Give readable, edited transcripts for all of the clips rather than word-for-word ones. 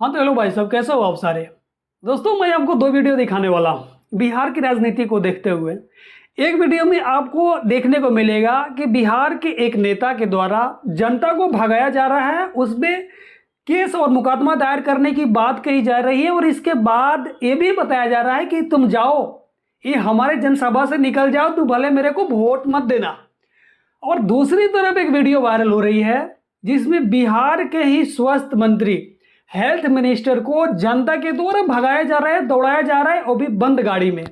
हाँ तो हेलो भाई साहब, कैसे हो आप सारे दोस्तों। मैं आपको दो वीडियो दिखाने वाला हूँ बिहार की राजनीति को देखते हुए। एक वीडियो में आपको देखने को मिलेगा कि बिहार के एक नेता के द्वारा जनता को भगाया जा रहा है, उसमें केस और मुकदमा दायर करने की बात कही जा रही है और इसके बाद ये भी बताया जा रहा है कि तुम जाओ, ये हमारे जनसभा से निकल जाओ, तू भले मेरे को वोट मत देना। और दूसरी तरफ एक वीडियो वायरल हो रही है जिसमें बिहार के ही स्वास्थ्य मंत्री, हेल्थ मिनिस्टर को जनता के द्वारा भगाया जा रहा है, दौड़ाया जा रहा है, वो भी बंद गाड़ी में।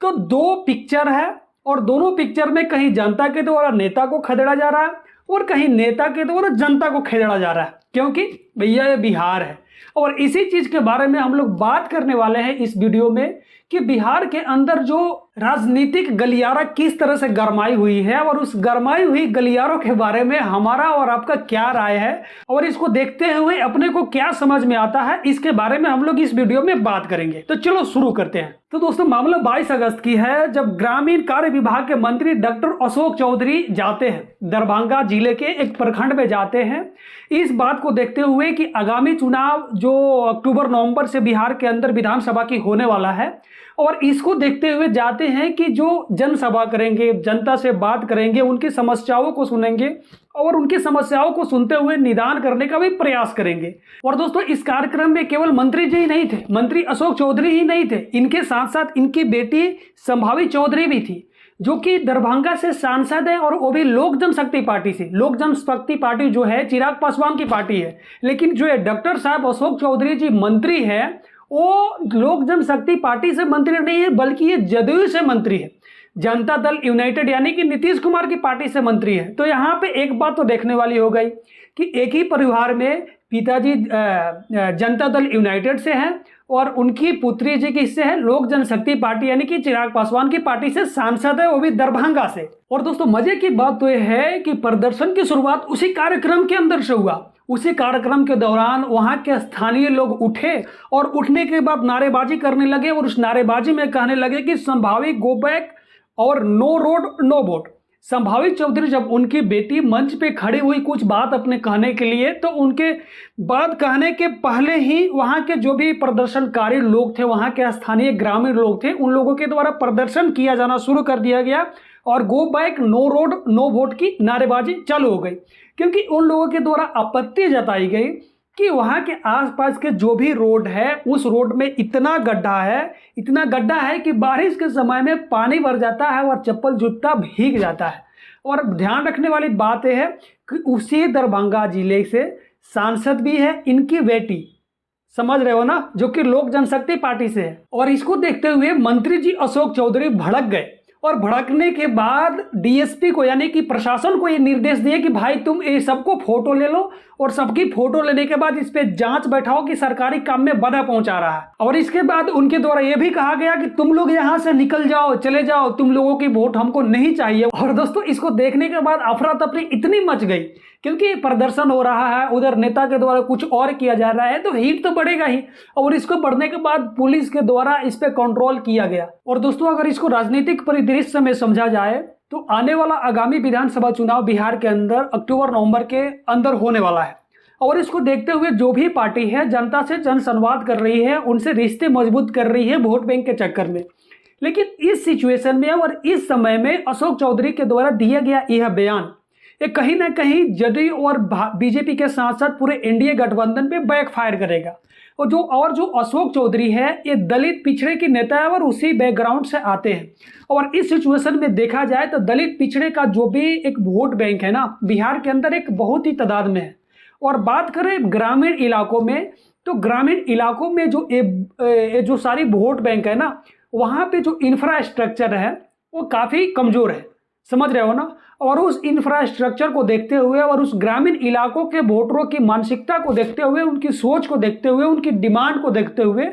तो दो पिक्चर है और दोनों पिक्चर में कहीं जनता के द्वारा नेता को खदेड़ा जा रहा है और कहीं नेता के द्वारा जनता को खदेड़ा जा रहा है, क्योंकि भैया ये बिहार है। और इसी चीज के बारे में हम लोग बात करने वाले हैं इस वीडियो में कि बिहार के अंदर जो राजनीतिक गलियारा किस तरह से गरमाई हुई है और उस गरमाई हुई गलियारों के बारे में हमारा और आपका क्या राय है और इसको देखते हुए अपने को क्या समझ में आता है, इसके बारे में हम लोग इस वीडियो में बात करेंगे। तो चलो शुरू करते हैं। तो दोस्तों, मामला 22 अगस्त की है जब ग्रामीण कार्य विभाग के मंत्री डॉक्टर अशोक चौधरी जाते हैं, दरभंगा जिले के एक प्रखंड में जाते हैं, इस बात को देखते हुए कि आगामी चुनाव जो अक्टूबर नवंबर से बिहार के अंदर विधानसभा की होने वाला है, और इसको देखते हुए जाते हैं कि जो जनसभा करेंगे, जनता से बात करेंगे, उनकी समस्याओं को सुनेंगे और उनकी समस्याओं को सुनते हुए निदान करने का भी प्रयास करेंगे। और दोस्तों, इस कार्यक्रम में केवल मंत्री जी ही नहीं थे, मंत्री अशोक चौधरी ही नहीं थे, इनके साथ साथ इनकी बेटी संभावी चौधरी भी थी, जो कि दरभंगा से सांसद है और वो भी लोक जनशक्ति पार्टी से। लोक जनशक्ति पार्टी जो है चिराग पासवान की पार्टी है, लेकिन जो है डॉक्टर साहब अशोक चौधरी जी मंत्री है, वो लोक जनशक्ति पार्टी से मंत्री नहीं है, बल्कि ये जदयू से मंत्री है, जनता दल यूनाइटेड यानी कि नीतीश कुमार की पार्टी से मंत्री है। तो यहाँ पे एक बात तो देखने वाली हो गई कि एक ही परिवार में पिताजी जनता दल यूनाइटेड से हैं और उनकी पुत्री जी किससे है, लोक जनशक्ति पार्टी यानी कि चिराग पासवान की पार्टी से सांसद है, वो भी दरभंगा से। और दोस्तों, मजे की बात तो यह है कि प्रदर्शन की शुरुआत उसी कार्यक्रम के अंदर से हुआ। उसी कार्यक्रम के दौरान वहां के स्थानीय लोग उठे और उठने के बाद नारेबाजी करने लगे और उस नारेबाजी में कहने लगे कि संभावी गो बैक और no road no vote. Sambhavi Chaudhary जब उनकी बेटी मंच पे खड़ी हुई कुछ बात अपने कहने के लिए, तो उनके बात कहने के पहले ही वहां के जो भी प्रदर्शनकारी लोग थे, वहां के स्थानीय ग्रामीण लोग थे, उन लोगों के द्वारा प्रदर्शन किया जाना शुरू कर दिया गया और go back no road no vote की नारेबाजी चालू हो गई, क्योंकि उन लोगों के द्वारा आपत्ति जताई गई कि वहाँ के आसपास के जो भी रोड है उस रोड में इतना गड्ढा है कि बारिश के समय में पानी भर जाता है और चप्पल जूता भीग जाता है। और ध्यान रखने वाली बात यह है कि उसी दरभंगा जिले से सांसद भी है इनकी बेटी, समझ रहे हो ना, जो कि लोक जनशक्ति पार्टी से है। और इसको देखते हुए मंत्री जी अशोक चौधरी भड़क गए और भड़कने के बाद डीएसपी को यानी कि प्रशासन को ये निर्देश दिए कि भाई तुम ये सबको फोटो ले लो और सबकी फोटो लेने के बाद इस पे जांच बैठाओ कि सरकारी काम में बाधा पहुंचा रहा है। और इसके बाद उनके द्वारा ये भी कहा गया कि तुम लोग यहां से निकल जाओ, चले जाओ, तुम लोगों की वोट हमको नहीं चाहिए। और दोस्तों, इसको देखने के बाद अफरा तफरी इतनी मच गई, क्योंकि प्रदर्शन हो रहा है, उधर नेता के द्वारा कुछ और किया जा रहा है, तो हीट तो बढ़ेगा ही। और इसको बढ़ने के बाद पुलिस के द्वारा इस पे कंट्रोल किया गया। और दोस्तों, अगर इसको राजनीतिक परिदृश्य में समझा जाए तो आने वाला आगामी विधानसभा चुनाव बिहार के अंदर अक्टूबर नवंबर के अंदर होने वाला है। और इसको देखते हुए जो भी पार्टी है जनता से जन संवाद कर रही है, उनसे रिश्ते मजबूत कर रही है वोट बैंक के चक्कर में। लेकिन इस सिचुएशन में और इस समय में अशोक चौधरी के द्वारा दिया गया यह बयान ये कहीं ना कहीं जदयू और बीजेपी के साथ साथ पूरे एनडीए गठबंधन पे बैकफायर करेगा। और जो अशोक चौधरी है ये दलित पिछड़े के नेता है और उसी बैकग्राउंड से आते हैं। और इस सिचुएशन में देखा जाए तो दलित पिछड़े का जो भी एक वोट बैंक है ना, बिहार के अंदर एक बहुत ही तादाद में है। और बात करें ग्रामीण इलाकों में, तो ग्रामीण इलाकों में जो सारी वोट बैंक है ना, वहाँ पे जो इंफ्रास्ट्रक्चर है वो काफ़ी कमज़ोर है, समझ रहे हो ना। और उस इंफ्रास्ट्रक्चर को देखते हुए और उस ग्रामीण इलाकों के वोटरों की मानसिकता को देखते हुए, उनकी सोच को देखते हुए, उनकी डिमांड को देखते हुए,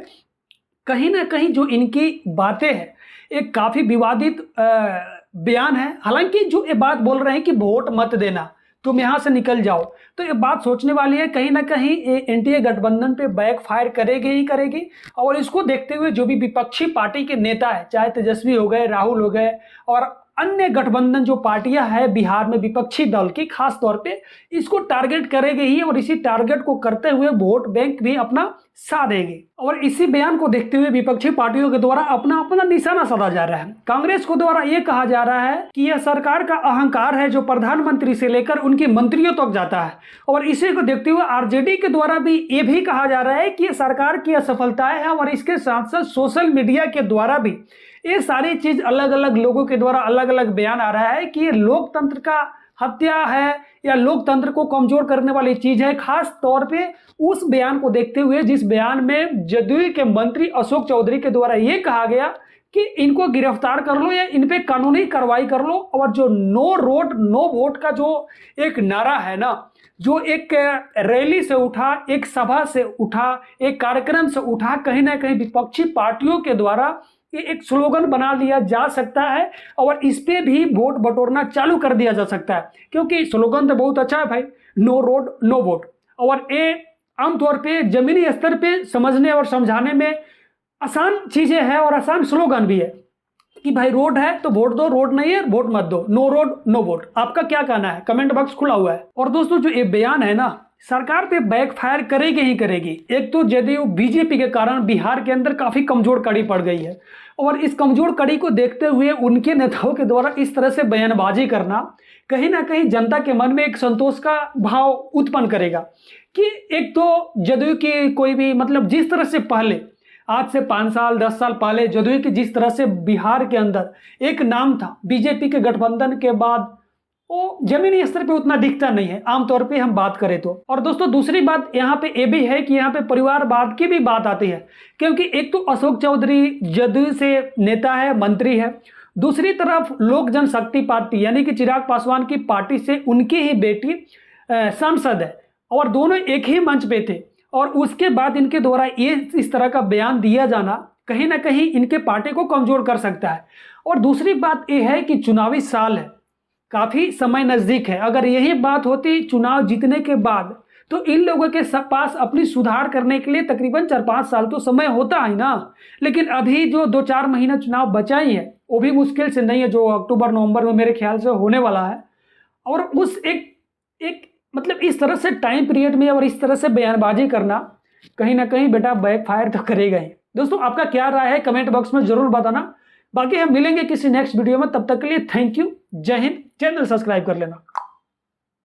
कहीं ना कहीं जो इनकी बातें हैं एक काफ़ी विवादित बयान है। हालांकि जो ये बात बोल रहे हैं कि वोट मत देना, तुम यहाँ से निकल जाओ, तो ये बात सोचने वाली है। कहीं ना कहीं एनडीए गठबंधन पे बैकफायर करेगी ही करेगी। और इसको देखते हुए जो भी विपक्षी पार्टी के नेता है, चाहे तेजस्वी हो गए, राहुल हो गए और अन्य गठबंधन जो पार्टियां हैं बिहार में विपक्षी दल की, खास तौर पे इसको टारगेट करेगी ही और इसी टारगेट को करते हुए वोट बैंक भी अपना साधेगी। और इसी बयान को देखते हुए विपक्षी पार्टियों के द्वारा अपना अपना निशाना साधा जा रहा है। कांग्रेस को द्वारा यह कहा जा रहा है कि यह सरकार का अहंकार है जो प्रधानमंत्री से लेकर उनके मंत्रियों तक जाता है। और इसी को देखते हुए आरजेडी के द्वारा भी ये भी कहा जा रहा है कि सरकार की असफलताएं हैं और इसके साथ साथ सोशल मीडिया के द्वारा भी ये सारी चीज अलग अलग लोगों के द्वारा अलग अलग बयान आ रहा है कि ये लोकतंत्र का हत्या है या लोकतंत्र को कमजोर करने वाली चीज है। खास तौर पे उस बयान को देखते हुए जिस बयान में जदयू के मंत्री अशोक चौधरी के द्वारा ये कहा गया कि इनको गिरफ्तार कर लो या इन पे कानूनी कार्रवाई कर लो। और जो नो रोड नो वोट का जो एक नारा है ना, जो एक रैली से उठा, एक सभा से उठा, एक कार्यक्रम से उठा, कहीं ना कहीं विपक्षी पार्टियों के द्वारा ये एक स्लोगन बना लिया जा सकता है और इस पे भी वोट बटोरना चालू कर दिया जा सकता है। क्योंकि स्लोगन तो बहुत अच्छा है भाई, नो रोड नो वोट, और ये आमतौर पे जमीनी स्तर पे समझने और समझाने में आसान चीजें हैं और आसान स्लोगन भी है कि भाई रोड है तो वोट दो, रोड नहीं है वोट मत दो, नो रोड नो वोट। आपका क्या कहना है? कमेंट बॉक्स खुला हुआ है। और दोस्तों जो ये बयान है ना, सरकार पे बैकफायर करेगी ही करेगी। एक तो जदयू बीजेपी के कारण बिहार के अंदर काफी कमजोर कड़ी पड़ गई है और इस कमजोर कड़ी को देखते हुए उनके नेताओं के द्वारा इस तरह से बयानबाजी करना कहीं ना कहीं जनता के मन में एक संतोष का भाव उत्पन्न करेगा कि एक तो जदयू की कोई भी मतलब जिस तरह से पहले आज से 5 साल 10 साल पहले जदयू की जिस तरह से बिहार के अंदर एक नाम था, बीजेपी के गठबंधन के बाद वो जमीनी स्तर पे उतना दिखता नहीं है आमतौर पे हम बात करें तो। और दोस्तों दूसरी बात यहाँ पे ये भी है कि यहाँ पे परिवारवाद की भी बात आती है, क्योंकि एक तो अशोक चौधरी जदयू से नेता है, मंत्री है, दूसरी तरफ लोक जनशक्ति पार्टी यानी कि चिराग पासवान की पार्टी से उनकी ही बेटी सांसद है और दोनों एक ही मंच पे थे। और उसके बाद इनके द्वारा ये इस तरह का बयान दिया जाना कहीं ना कहीं इनके पार्टी को कमजोर कर सकता है। और दूसरी बात यह है कि चुनावी साल है, काफी समय नजदीक है। अगर यही बात होती चुनाव जीतने के बाद तो इन लोगों के पास अपनी सुधार करने के लिए तकरीबन 4-5 साल तो समय होता है ना। लेकिन अभी जो 2-4 महीना चुनाव बचा ही है वो भी मुश्किल से नहीं है, जो अक्टूबर नवंबर में मेरे ख्याल से होने वाला है। और उस एक मतलब इस तरह से टाइम पीरियड में और इस तरह से बयानबाजी करना कहीं ना कहीं बेटा बैकफायर तो करेगा ही। दोस्तों आपका क्या राय है कमेंट बॉक्स में जरूर बताना। बाकी हम मिलेंगे किसी नेक्स्ट वीडियो में, तब तक के लिए थैंक यू, जय हिंद। चैनल सब्सक्राइब कर लेना।